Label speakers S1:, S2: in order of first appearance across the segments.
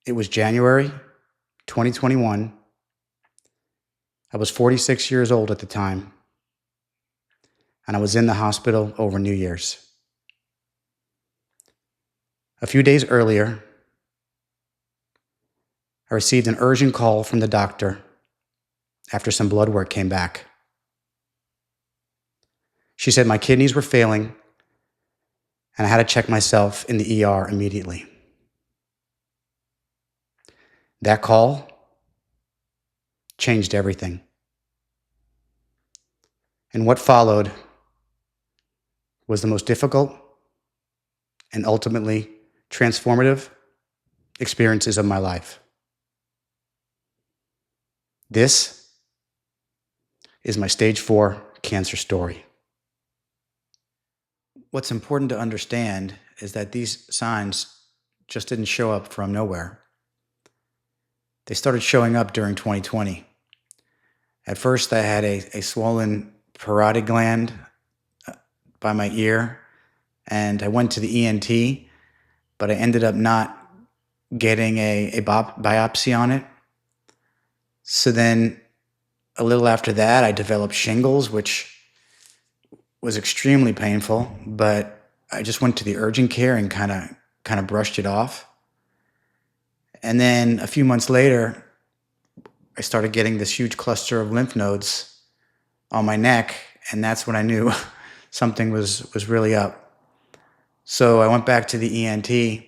S1: It was January 2021. I was 46 years old at the time, and I was in the hospital over New Year's. A few days earlier, I received an urgent call from the doctor after some blood work came back. She said my kidneys were failing, and I had to check myself in the ER immediately. That call changed everything. And what followed was the most difficult and ultimately transformative experiences of my life. This is my stage 4 cancer story. What's important to understand is that these signs just didn't show up from nowhere. They started showing up during 2020. At first, I had a swollen parotid gland by my ear, and I went to the ENT, but I ended up not getting a biopsy on it. So then a little after that, I developed shingles, which was extremely painful, but I just went to the urgent care and kind of brushed it off. And then a few months later, I started getting this huge cluster of lymph nodes on my neck, and that's when I knew something was really up. So I went back to the ENT,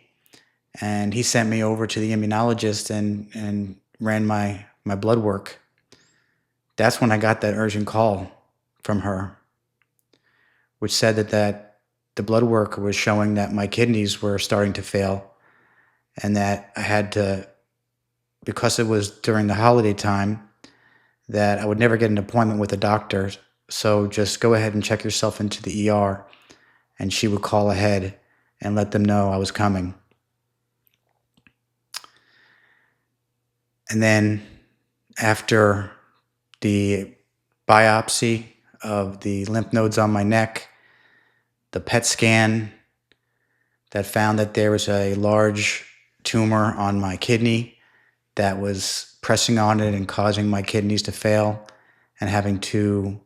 S1: and he sent me over to the immunologist and ran my blood work. That's when I got that urgent call from her, which said that the blood work was showing that my kidneys were starting to fail, and that I had to, because it was during the holiday time, that I would never get an appointment with a doctor. So just go ahead and check yourself into the ER, and she would call ahead and let them know I was coming. And then after the biopsy of the lymph nodes on my neck, the PET scan that found that there was a large tumor on my kidney that was pressing on it and causing my kidneys to fail, and having to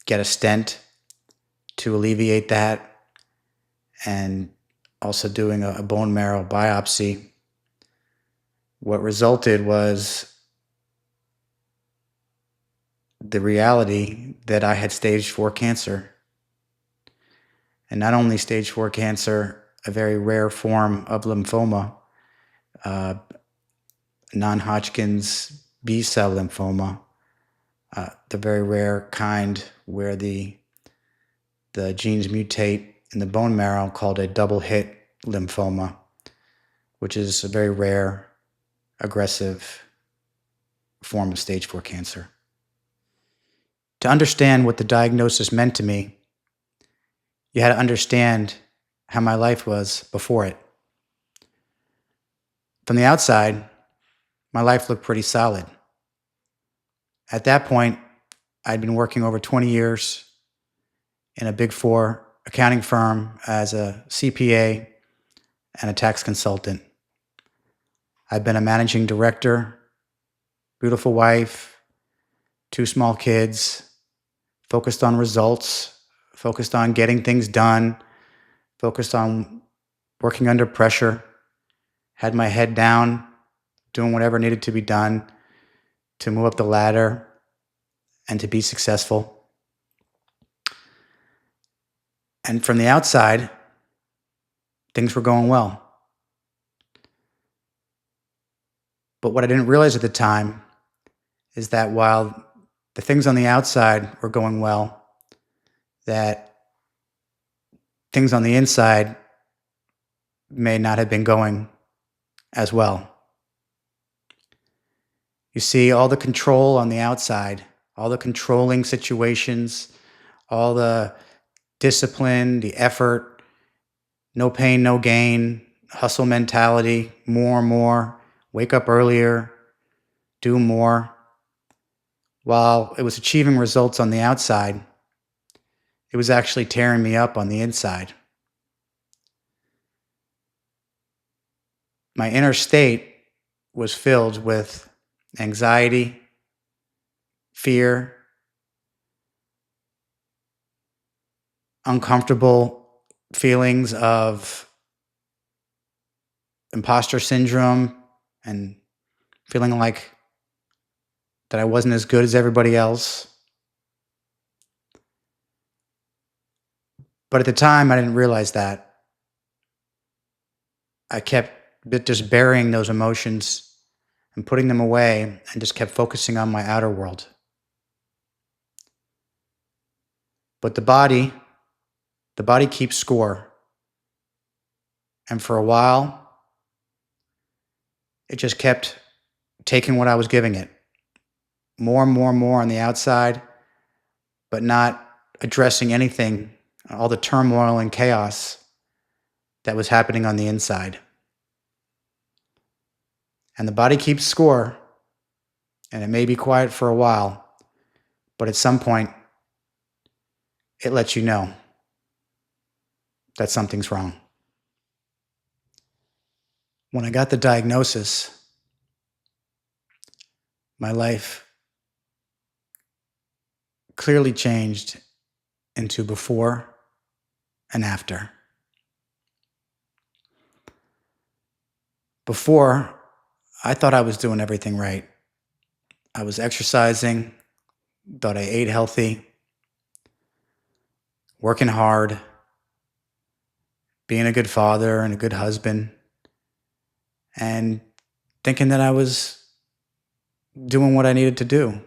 S1: get a stent to alleviate that, and also doing a bone marrow biopsy. What resulted was the reality that I had stage 4 cancer. And not only stage 4 cancer, a very rare form of lymphoma, non-Hodgkin's B-cell lymphoma, the very rare kind where the genes mutate in the bone marrow, called a double-hit lymphoma, which is a very rare, aggressive form of stage 4 cancer. To understand what the diagnosis meant to me, you had to understand how my life was before it. From the outside, my life looked pretty solid. At that point, I'd been working over 20 years in a Big 4 accounting firm as a CPA and a tax consultant. I've been a managing director, beautiful wife, 2 small kids, focused on results, focused on getting things done, focused on working under pressure, had my head down, doing whatever needed to be done to move up the ladder and to be successful. And from the outside, things were going well. But what I didn't realize at the time is that while the things on the outside were going well, that things on the inside may not have been going as well. You see, all the control on the outside, all the controlling situations, all the discipline, the effort, no pain, no gain, hustle mentality, more, wake up earlier, do more. While it was achieving results on the outside, it was actually tearing me up on the inside. my inner state was filled with anxiety, fear, uncomfortable feelings of imposter syndrome and feeling like that I wasn't as good as everybody else. But at the time, I didn't realize that. I kept just burying those emotions and putting them away and just kept focusing on my outer world. But the body keeps score. And for a while, it just kept taking what I was giving it. More and more and more on the outside, but not addressing anything, all the turmoil and chaos that was happening on the inside. And the body keeps score, and it may be quiet for a while, but at some point, it lets you know that something's wrong. When I got the diagnosis, my life clearly changed into before and after. Before, I thought I was doing everything right. I was exercising, thought I ate healthy, working hard, being a good father and a good husband, and thinking that I was doing what I needed to do.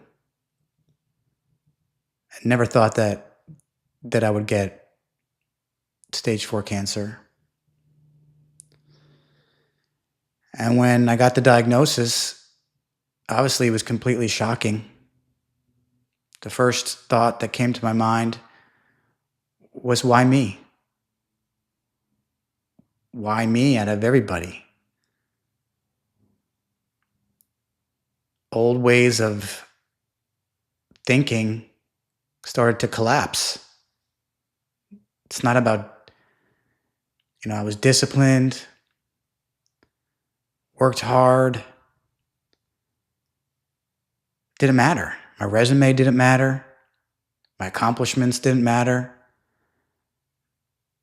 S1: I never thought that I would get stage 4 cancer. And when I got the diagnosis, obviously it was completely shocking. The first thought that came to my mind was, why me? Why me out of everybody? Old ways of thinking started to collapse. It's not about, I was disciplined, worked hard. Didn't matter. My resume didn't matter. My accomplishments didn't matter.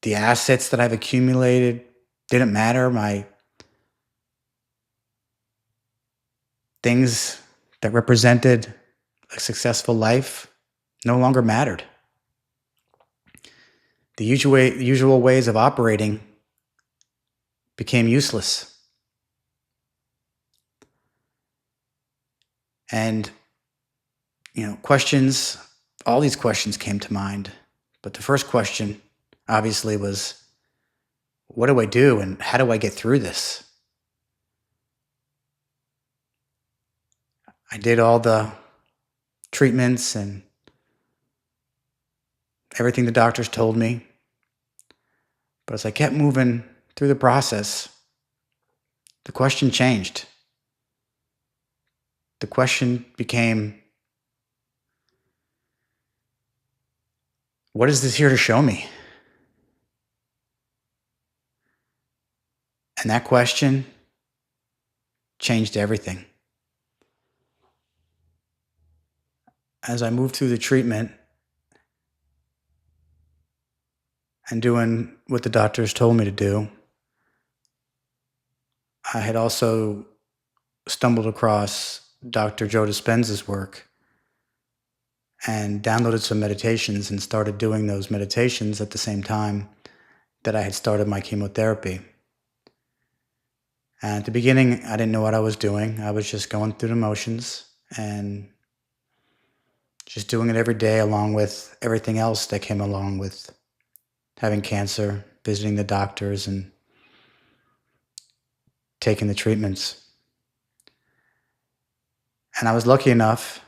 S1: The assets that I've accumulated didn't matter. My things that represented a successful life no longer mattered. The usual ways of operating became useless. And, questions, all these questions came to mind. But the first question, obviously, was, what do I do and how do I get through this? I did all the treatments and everything the doctors told me. But as I kept moving through the process, the question changed. The question became, what is this here to show me? And that question changed everything. As I moved through the treatment and doing what the doctors told me to do, I had also stumbled across Dr. Joe Dispenza's work and downloaded some meditations and started doing those meditations at the same time that I had started my chemotherapy. And at the beginning, I didn't know what I was doing. I was just going through the motions and just doing it every day along with everything else that came along with having cancer, visiting the doctors and taking the treatments. And I was lucky enough,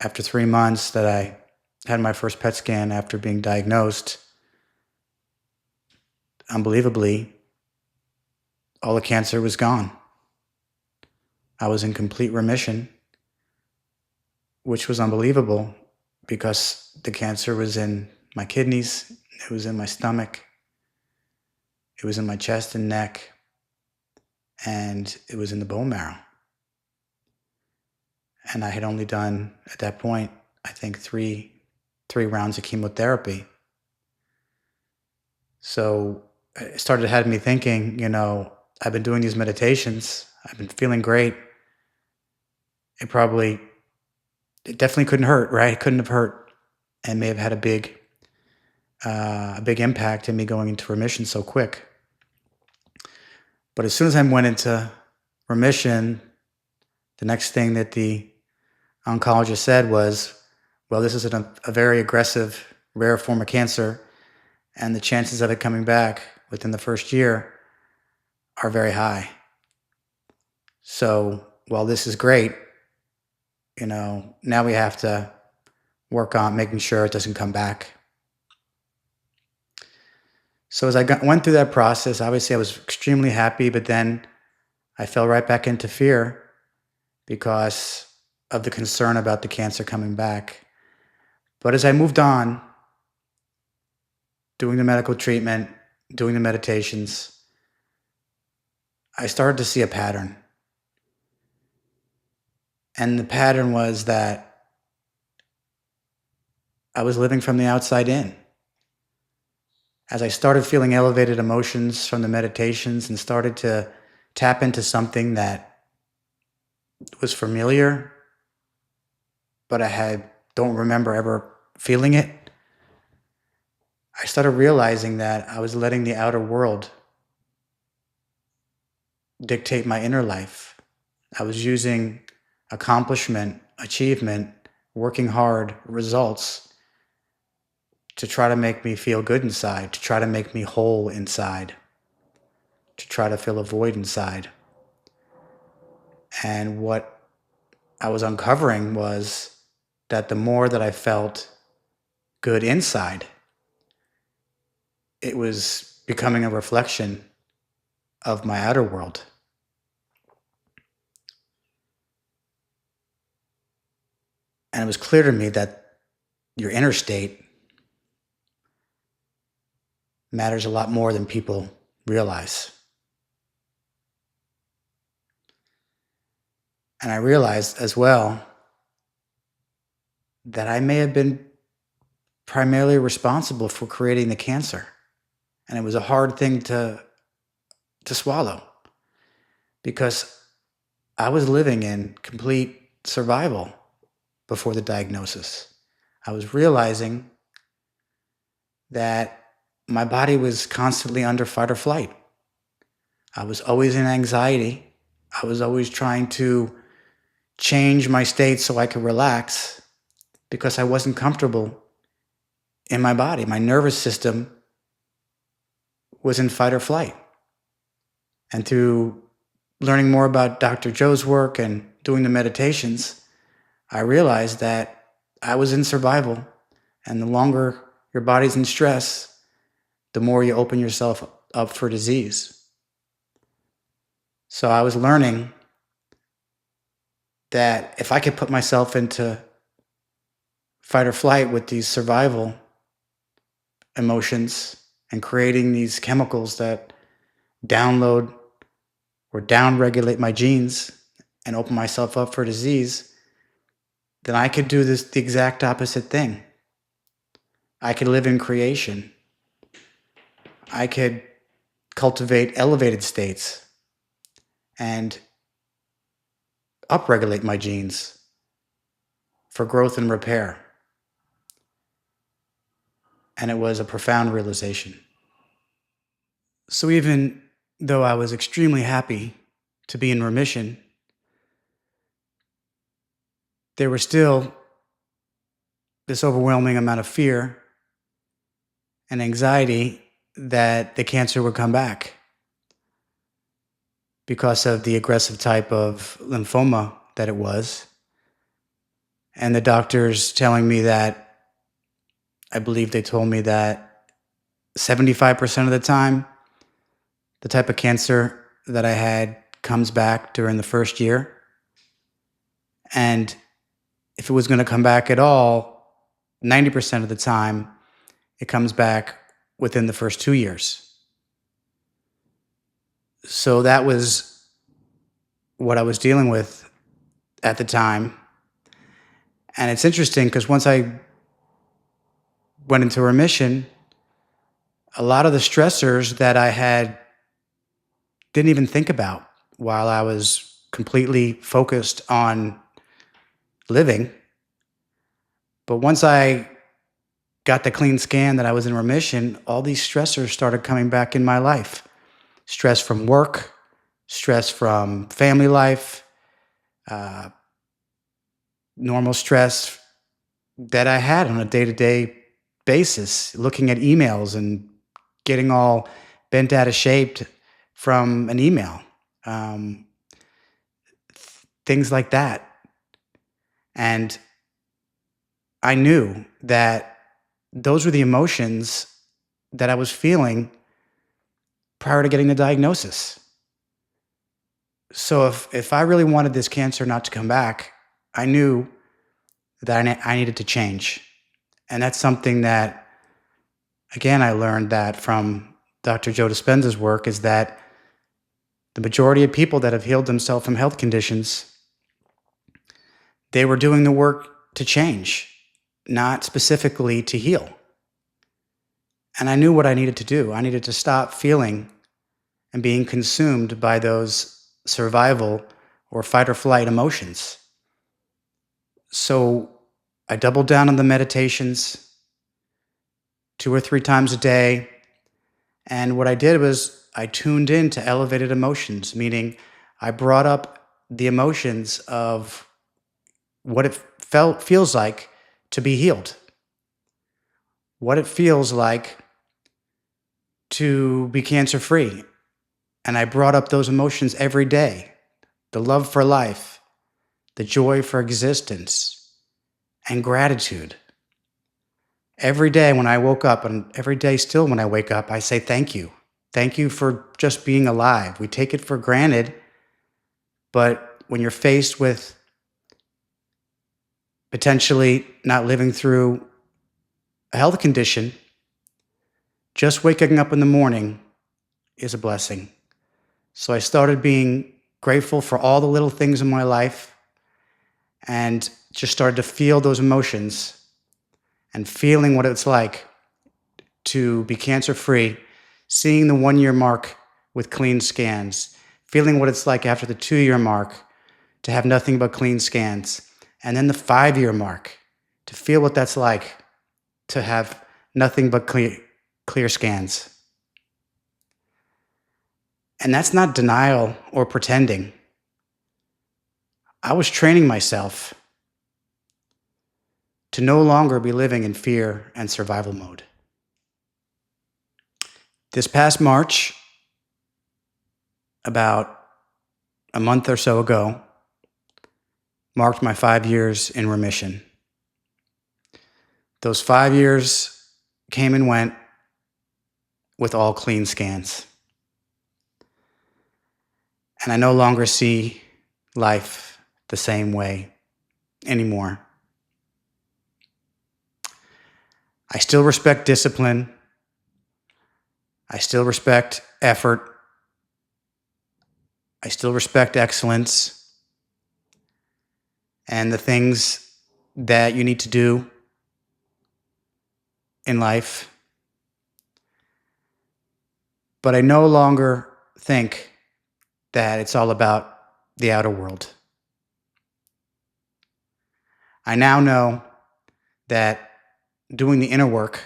S1: after 3 months that I had my first PET scan after being diagnosed, unbelievably, all the cancer was gone. I was in complete remission, which was unbelievable because the cancer was in my kidneys, it was in my stomach, it was in my chest and neck, and it was in the bone marrow. And I had only done, at that point, I think three rounds of chemotherapy. So it started having me thinking, I've been doing these meditations. I've been feeling great. It definitely couldn't hurt, right? It couldn't have hurt, and may have had a big impact in me going into remission so quick. But as soon as I went into remission, the next thing that the oncologist said was, well, this is a very aggressive, rare form of cancer, and the chances of it coming back within the first year are very high. So while this is great, now we have to work on making sure it doesn't come back. So as I went through that process, obviously I was extremely happy, but then I fell right back into fear because of the concern about the cancer coming back. But as I moved on, doing the medical treatment, doing the meditations, I started to see a pattern. And the pattern was that I was living from the outside in. As I started feeling elevated emotions from the meditations and started to tap into something that was familiar, but I don't remember ever feeling it, I started realizing that I was letting the outer world dictate my inner life. I was using accomplishment, achievement, working hard, results to try to make me feel good inside, to try to make me whole inside, to try to fill a void inside. And what I was uncovering was that the more that I felt good inside, it was becoming a reflection of my outer world. And it was clear to me that your inner state matters a lot more than people realize. And I realized as well that I may have been primarily responsible for creating the cancer. And it was a hard thing to swallow, because I was living in complete survival before the diagnosis. I was realizing that my body was constantly under fight or flight. I was always in anxiety. I was always trying to change my state so I could relax because I wasn't comfortable in my body. My nervous system was in fight or flight. And through learning more about Dr. Joe's work and doing the meditations, I realized that I was in survival. And the longer your body's in stress, the more you open yourself up for disease. So I was learning that if I could put myself into fight or flight with these survival emotions and creating these chemicals that download or downregulate my genes and open myself up for disease, then I could do the exact opposite thing. I could live in creation. I could cultivate elevated states and upregulate my genes for growth and repair. And it was a profound realization. So even though I was extremely happy to be in remission, there was still this overwhelming amount of fear and anxiety that the cancer would come back because of the aggressive type of lymphoma that it was. And the doctors telling me that, I believe they told me that 75% of the time, the type of cancer that I had comes back during the first year. And if it was going to come back at all, 90% of the time, it comes back within the first 2 years. So that was what I was dealing with at the time. And it's interesting because once I went into remission, a lot of the stressors that I had didn't even think about while I was completely focused on living. But once I got the clean scan that I was in remission, all these stressors started coming back in my life. Stress from work, stress from family life, uh, normal stress that I had on a day-to-day basis, looking at emails and getting all bent out of shape from an email, um, things like that. And I knew that those were the emotions that I was feeling prior to getting the diagnosis. So if I really wanted this cancer not to come back, I knew that I needed to change. And that's something that, again, I learned that from Dr. Joe Dispenza's work, is that the majority of people that have healed themselves from health conditions, they were doing the work to change, not specifically to heal. And I knew what I needed to do. I needed to stop feeling and being consumed by those survival or fight or flight emotions. So I doubled down on the meditations 2 or 3 times a day. And what I did was I tuned in to elevated emotions, meaning I brought up the emotions of what it feels like to be healed, what it feels like to be cancer-free. And I brought up those emotions every day: the love for life, the joy for existence, and gratitude. Every day when I woke up, and every day still when I wake up, I say thank you. Thank you for just being alive. We take it for granted, but when you're faced with potentially not living through a health condition, just waking up in the morning is a blessing. So I started being grateful for all the little things in my life and just started to feel those emotions and feeling what it's like to be cancer-free, seeing the 1-year mark with clean scans, feeling what it's like after the 2-year mark to have nothing but clean scans, and then the 5-year mark to feel what that's like to have nothing but clear scans. And that's not denial or pretending. I was training myself to no longer be living in fear and survival mode. This past March, about a month or so ago, marked my 5 years in remission. Those 5 years came and went with all clean scans. And I no longer see life the same way anymore. I still respect discipline. I still respect effort. I still respect excellence and the things that you need to do in life. But I no longer think that it's all about the outer world. I now know that doing the inner work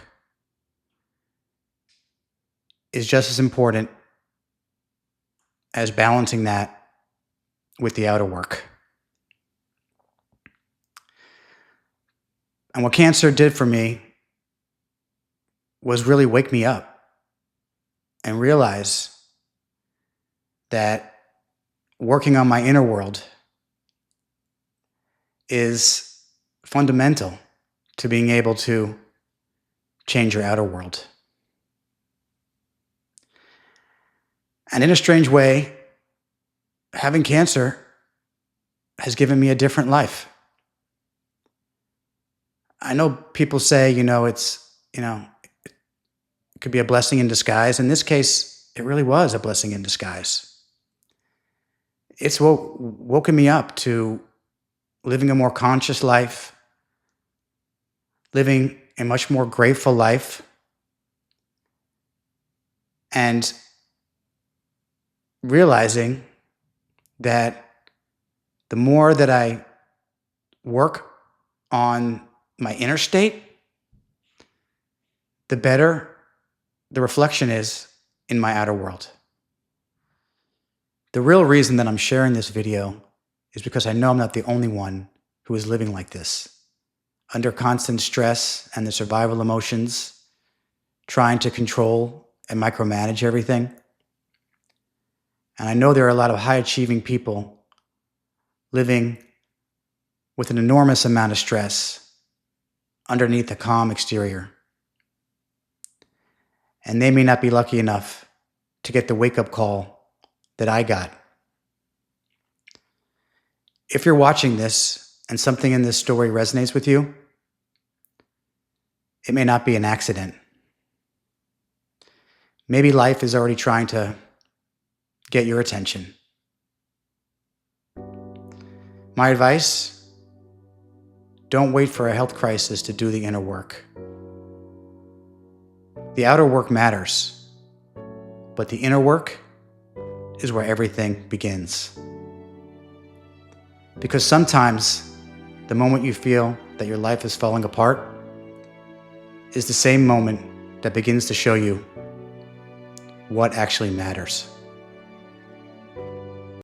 S1: is just as important as balancing that with the outer work. And what cancer did for me was really wake me up and realize that working on my inner world is fundamental to being able to change your outer world. And in a strange way, having cancer has given me a different life. I know people say, it could be a blessing in disguise. In this case, it really was a blessing in disguise. It's woken me up to living a more conscious life, living a much more grateful life, and realizing that the more that I work on my inner state, the better the reflection is in my outer world. The real reason that I'm sharing this video is because I know I'm not the only one who is living like this, under constant stress and the survival emotions, trying to control and micromanage everything. And I know there are a lot of high-achieving people living with an enormous amount of stress underneath a calm exterior. And they may not be lucky enough to get the wake-up call that I got. If you're watching this and something in this story resonates with you, it may not be an accident. Maybe life is already trying to get your attention. My advice: don't wait for a health crisis to do the inner work. The outer work matters, but the inner work is where everything begins. Because sometimes the moment you feel that your life is falling apart is the same moment that begins to show you what actually matters.